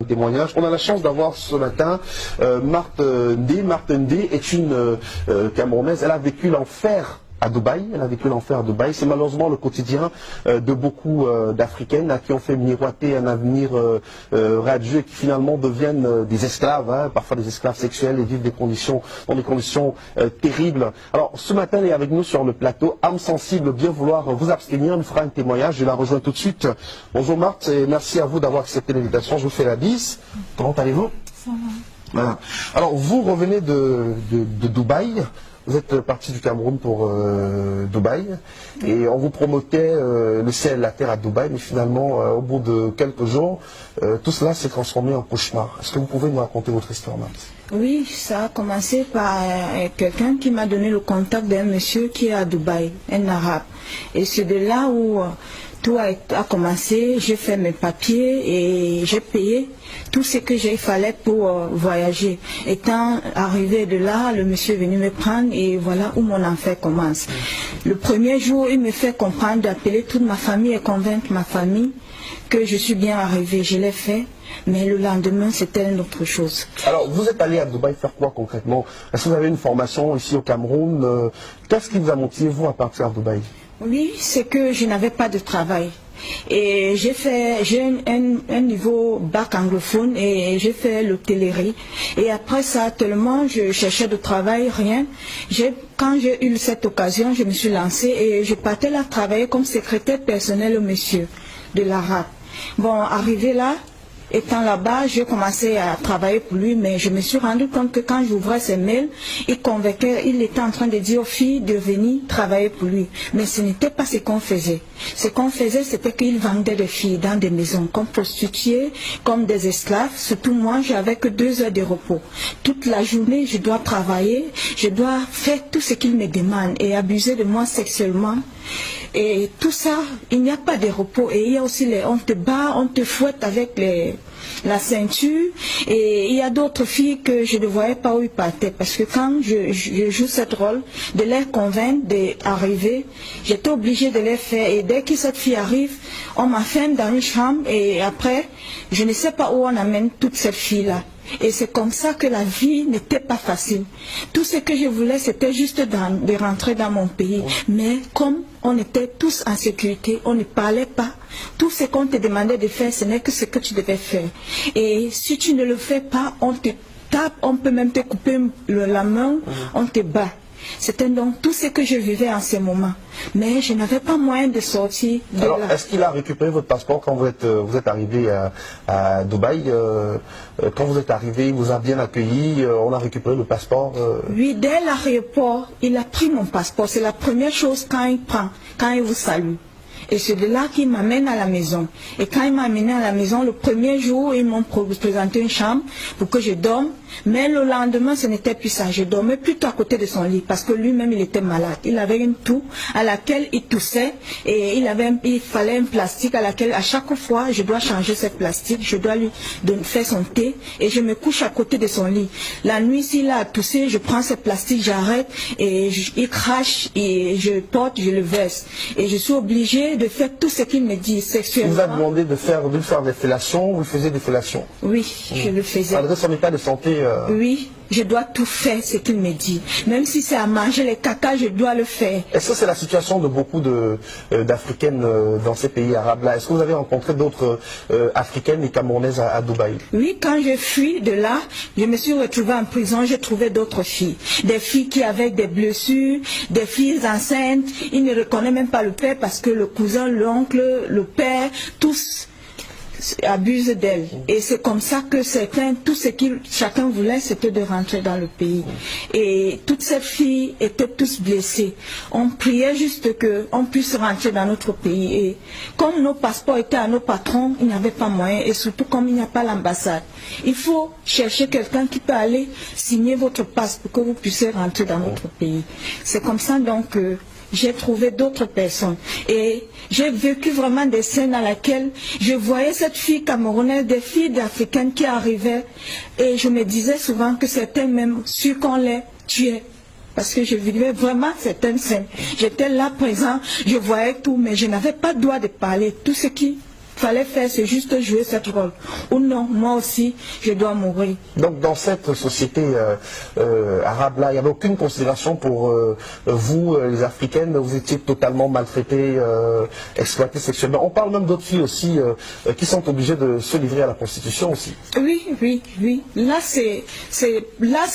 Témoignage. On a la chance d'avoir ce matin Marthe Ndé. Marthe Ndé est une Camerounaise. Elle a vécu l'enfer à Dubaï. Elle a vécu l'enfer à Dubaï. C'est malheureusement le quotidien de beaucoup d'Africaines qui ont fait miroiter un avenir radieux et qui finalement deviennent des esclaves, parfois des esclaves sexuels et vivent dans des conditions terribles. Alors ce matin, elle est avec nous sur le plateau. Âme sensible, bien vouloir vous abstenir. Elle nous fera un témoignage. Je la rejoins tout de suite. Bonjour Marthe et merci à vous d'avoir accepté l'invitation. Je vous fais la bise. Comment allez-vous? Ça va. Voilà. Alors vous revenez de Dubaï. Vous êtes parti du Cameroun pour Dubaï et on vous promettait le ciel et la terre à Dubaï, mais finalement, au bout de quelques jours, tout cela s'est transformé en cauchemar. Est-ce que vous pouvez nous raconter votre histoire, Marthe? Oui, ça a commencé par quelqu'un qui m'a donné le contact d'un monsieur qui est à Dubaï, un arabe. Et c'est de là où tout a commencé. J'ai fait mes papiers et j'ai payé tout ce que il fallait pour voyager. Étant arrivé de là, le monsieur est venu me prendre et voilà où mon enfer commence. Le premier jour, il me fait comprendre d'appeler toute ma famille et convaincre ma famille que je suis bien arrivée. Je l'ai fait, mais le lendemain, c'était une autre chose. Alors, vous êtes allé à Dubaï faire quoi concrètement? Est-ce que vous avez une formation ici au Cameroun? Qu'est-ce qui vous a motivé, vous, à partir à Dubaï? Oui, c'est que je n'avais pas de travail. Et j'ai un niveau bac anglophone et j'ai fait l'hôtellerie. Et après ça, tellement je cherchais de travail, rien. Quand j'ai eu cette occasion, je me suis lancée et je partais là travailler comme secrétaire personnel au monsieur de l'arabe. Bon, arrivé là, étant là-bas, j'ai commencé à travailler pour lui, mais je me suis rendu compte que quand j'ouvrais ses mails, il était en train de dire aux filles de venir travailler pour lui. Mais ce n'était pas ce qu'on faisait. Ce qu'on faisait, c'était qu'il vendait des filles dans des maisons, comme prostituées, comme des esclaves. Surtout moi, j'avais que 2 heures de repos. Toute la journée, je dois travailler, je dois faire tout ce qu'il me demande et abuser de moi sexuellement. Et tout ça, il n'y a pas de repos. Et il y a aussi on te bat, on te fouette avec la ceinture. Et il y a d'autres filles que je ne voyais pas où ils partaient. Parce que quand je joue ce rôle, de les convaincre d'arriver, j'étais obligée de les faire. Et dès que cette fille arrive, on m'enferme dans une chambre. Et après, je ne sais pas où on amène toute cette fille-là. Et c'est comme ça que la vie n'était pas facile. Tout ce que je voulais, c'était juste de rentrer dans mon pays. Mais comme on était tous en sécurité, on ne parlait pas. Tout ce qu'on te demandait de faire, ce n'est que ce que tu devais faire. Et si tu ne le fais pas, on te tape, on peut même te couper la main, on te bat. C'était donc tout ce que je vivais en ce moment. Mais je n'avais pas moyen de sortir de Alors, là. est-ce qu'il a récupéré votre passeport quand vous êtes arrivé à Dubaï? Quand vous êtes arrivé, il vous a bien accueilli, on a récupéré le passeport? Oui, dès l'aéroport, il a pris mon passeport. C'est la première chose quand il prend, quand il vous salue. Et c'est de là qu'il m'amène à la maison. Et quand il m'a amené à la maison, le premier jour, ils m'ont présenté une chambre pour que je dorme. Mais le lendemain, ce n'était plus ça. Je dormais plutôt à côté de son lit parce que lui-même, il était malade. Il avait une toux à laquelle il toussait et il fallait un plastique à laquelle, à chaque fois, je dois changer ce plastique. Je dois lui faire son thé et je me couche à côté de son lit. La nuit, s'il a toussé, je prends ce plastique, j'arrête et il crache et je porte, je le verse. Et je suis obligée de faire tout ce qu'il me dit sexuellement. Il vous a demandé de faire des fellations, vous faisiez des fellations? Oui, je le faisais. Malgré son état de santé? Oui, je dois tout faire ce qu'il me dit. Même si c'est à manger les caca, je dois le faire. Est-ce que c'est la situation de beaucoup d'Africaines dans ces pays arabes-là? Est-ce que vous avez rencontré d'autres Africaines et Camerounaises à Dubaï? Oui, quand je fuis de là, je me suis retrouvée en prison, j'ai trouvé d'autres filles. Des filles qui avaient des blessures, des filles enceintes. Ils ne reconnaissent même pas le père parce que le cousin, l'oncle, le père, tous abusent d'elle. Et c'est comme ça que tout ce que chacun voulait, c'était de rentrer dans le pays. Et toutes ces filles étaient tous blessées. On priait juste qu'on puisse rentrer dans notre pays. Et comme nos passeports étaient à nos patrons, il n'y avait pas moyen. Et surtout comme il n'y a pas l'ambassade. Il faut chercher quelqu'un qui peut aller signer votre passe pour que vous puissiez rentrer dans notre pays. C'est comme ça donc que j'ai trouvé d'autres personnes. Et j'ai vécu vraiment des scènes dans lesquelles je voyais cette fille camerounaise, des filles africaines qui arrivaient. Et je me disais souvent que c'était même sûr qu'on les tuait. Parce que je vivais vraiment certaines scènes. J'étais là présent, je voyais tout, mais je n'avais pas le droit de parler. Tout ce qui fallait faire, c'est juste jouer cette rôle. Ou non, moi aussi, je dois mourir. Donc dans cette société arabe-là, il n'y avait aucune considération pour vous, les Africaines, vous étiez totalement maltraitées, exploitées sexuellement. On parle même d'autres filles aussi qui sont obligées de se livrer à la prostitution aussi. Oui, oui, oui. Là, c'est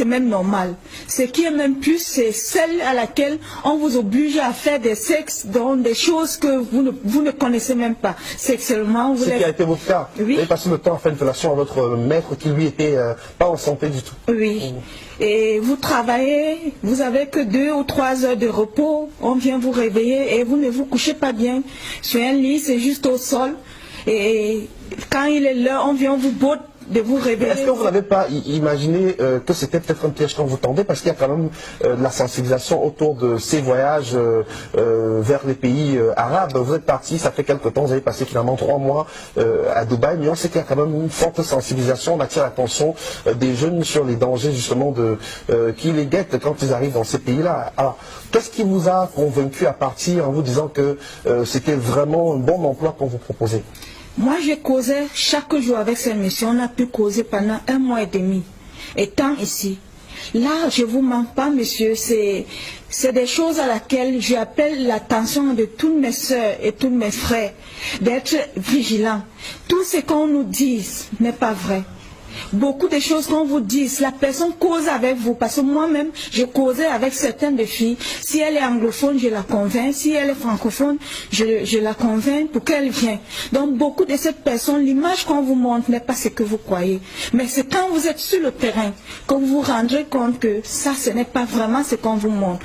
même normal. Ce qui est même plus, c'est celle à laquelle on vous oblige à faire des sexes dans des choses que vous ne connaissez même pas. Sexuellement, vous Ce qui a été votre cas. Oui. Vous avez passé le temps à faire une relation à votre maître qui lui était pas en santé du tout. Oui. Et vous travaillez, vous avez que 2 ou 3 heures de repos, on vient vous réveiller et vous ne vous couchez pas bien sur un lit, c'est juste au sol. Et quand il est l'heure, on vient vous botte de vous réveiller. Est-ce que vous n'avez pas imaginé que c'était peut-être un piège qu'on vous tendait, parce qu'il y a quand même de la sensibilisation autour de ces voyages vers les pays arabes. Vous êtes parti, ça fait quelques temps, vous avez passé finalement 3 mois à Dubaï, mais on sait qu'il y a quand même une forte sensibilisation, on attire l'attention des jeunes sur les dangers justement qui les guettent quand ils arrivent dans ces pays-là. Alors, qu'est-ce qui vous a convaincu à partir en vous disant que c'était vraiment un bon emploi qu'on vous proposait? Moi, j'ai causé chaque jour avec cette mission. On a pu causer pendant 1 mois et demi. Étant ici. Là, je ne vous mens pas, monsieur, c'est des choses à laquelle j'appelle l'attention de toutes mes soeurs et tous mes frères, d'être vigilants. Tout ce qu'on nous dit n'est pas vrai. Beaucoup de choses qu'on vous dit, la personne cause avec vous, parce que moi-même, je causais avec certaines des filles. Si elle est anglophone, je la convainc. Si elle est francophone, je la convainc pour qu'elle vienne. Donc, beaucoup de ces personnes, l'image qu'on vous montre n'est pas ce que vous croyez. Mais c'est quand vous êtes sur le terrain que vous vous rendrez compte que ça, ce n'est pas vraiment ce qu'on vous montre.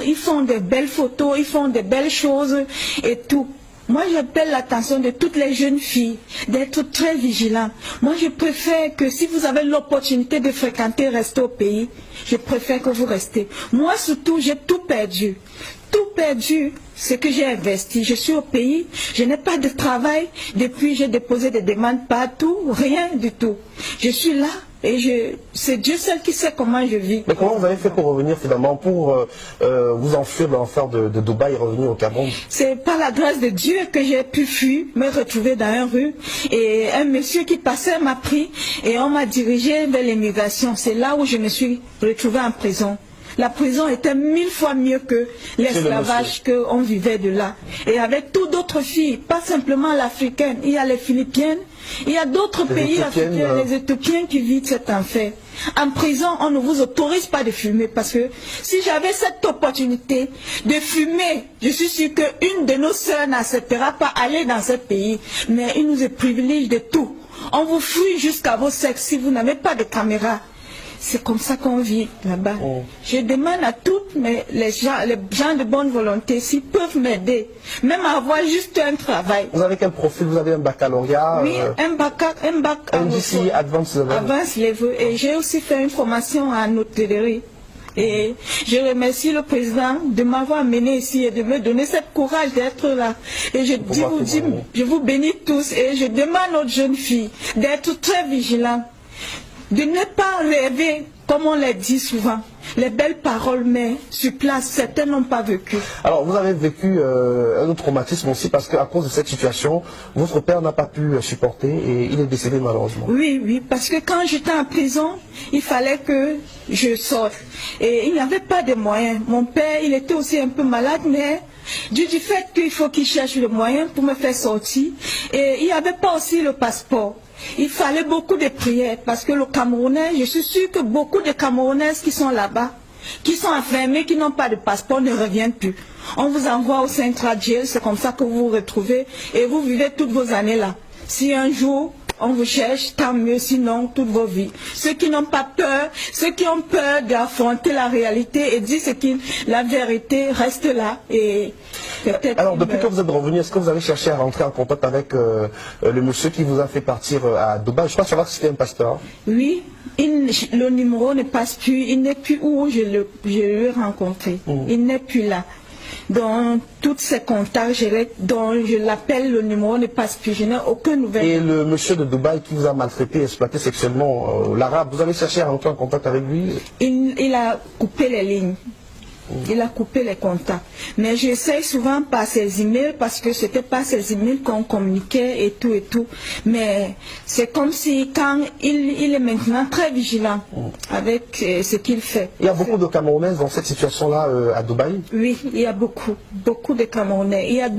Ils font de belles photos, ils font de belles choses et tout. Moi, j'appelle l'attention de toutes les jeunes filles d'être très vigilantes. Moi, je préfère que si vous avez l'opportunité de fréquenter, rester au pays, je préfère que vous restez. Moi, surtout, j'ai tout perdu. Tout perdu, ce que j'ai investi. Je suis au pays, je n'ai pas de travail. Depuis, j'ai déposé des demandes partout, rien du tout. Je suis là. Et c'est Dieu seul qui sait comment je vis. Mais comment vous avez fait pour revenir finalement, pour vous enfuir de l'enfer de Dubaï et revenir au Cameroun? C'est par la grâce de Dieu que j'ai pu fuir, me retrouver dans une rue. Et un monsieur qui passait m'a pris et on m'a dirigé vers l'immigration. C'est là où je me suis retrouvée en prison. La prison était 1000 fois mieux que l'esclavage qu'on vivait de là. Et avec toutes d'autres filles, pas simplement l'africaine, il y a les Philippiennes, il y a d'autres pays africains, les Éthiopiens qui vivent cet enfer. En prison, on ne vous autorise pas de fumer parce que si j'avais cette opportunité de fumer, je suis sûre qu'une de nos sœurs n'acceptera pas aller dans ce pays. Mais il nous privilège de tout. On vous fouille jusqu'à vos sexes si vous n'avez pas de caméra. C'est comme ça qu'on vit là-bas. Je demande à toutes les gens de bonne volonté s'ils peuvent m'aider, même à avoir juste un travail. Vous avez quel profil? Vous avez un baccalauréat? Oui, un bac NDC Advanced Level. Advanced Level. Et j'ai aussi fait une formation en hôtellerie. Et je remercie le président de m'avoir amené ici et de me donner ce courage d'être là. Et je vous bénis tous et je demande aux jeunes filles d'être très vigilantes. De ne pas rêver, comme on l'a dit souvent, les belles paroles, mais sur place, certains n'ont pas vécu. Alors, vous avez vécu un autre traumatisme aussi, parce qu'à cause de cette situation, votre père n'a pas pu supporter et il est décédé malheureusement. Oui, oui, parce que quand j'étais en prison, il fallait que je sorte. Et il n'y avait pas de moyens. Mon père, il était aussi un peu malade, mais du fait qu'il faut qu'il cherche le moyen pour me faire sortir. Et il n'y avait pas aussi le passeport. Il fallait beaucoup de prières parce que le Camerounais, je suis sûre que beaucoup de Camerounaises qui sont là-bas, qui sont enfermées, qui n'ont pas de passeport, ne reviennent plus. On vous envoie au Central Jail, c'est comme ça que vous vous retrouvez et vous vivez toutes vos années là. Si un jour on vous cherche, tant mieux, sinon toute vos vies. Ceux qui n'ont pas peur, ceux qui ont peur d'affronter la réalité et dire la vérité reste là et peut-être. Alors depuis que vous êtes revenu, est-ce que vous avez cherché à rentrer en contact avec le monsieur qui vous a fait partir à Dubaï? Je crois savoir que c'était un pasteur. Oui, le numéro ne passe plus, il n'est plus où je l'ai rencontré. Il n'est plus là. Dans tous ces contacts, dont je l'appelle, le numéro ne passe plus, je n'ai aucune nouvelle. Et le monsieur de Dubaï qui vous a maltraité, exploité sexuellement, l'arabe, vous avez cherché à rentrer en contact avec lui? Il a coupé les lignes. Il a coupé les contacts. Mais j'essaye souvent par ses emails parce que c'était pas ses emails qu'on communiquait et tout et tout. Mais c'est comme si quand il est maintenant très vigilant avec ce qu'il fait. Il y a beaucoup de Camerounaises dans cette situation-là à Dubaï? Oui, il y a beaucoup de Camerounais. Il y a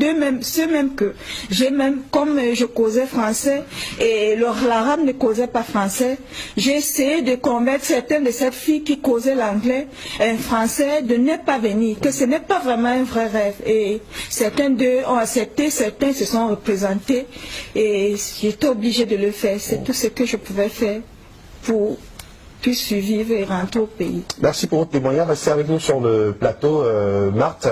ceux même que j'ai même, comme je causais français et l'arabe ne causait pas français, j'ai essayé de convaincre certaines de ces filles qui causaient l'anglais, un français, de ne pas venir, que ce n'est pas vraiment un vrai rêve. Et certains d'eux ont accepté, certains se sont représentés et j'étais obligée de le faire. C'est tout ce que je pouvais faire pour survivre et rentrer au pays. Merci pour votre témoignage. Restez avec nous sur le plateau, Marthe.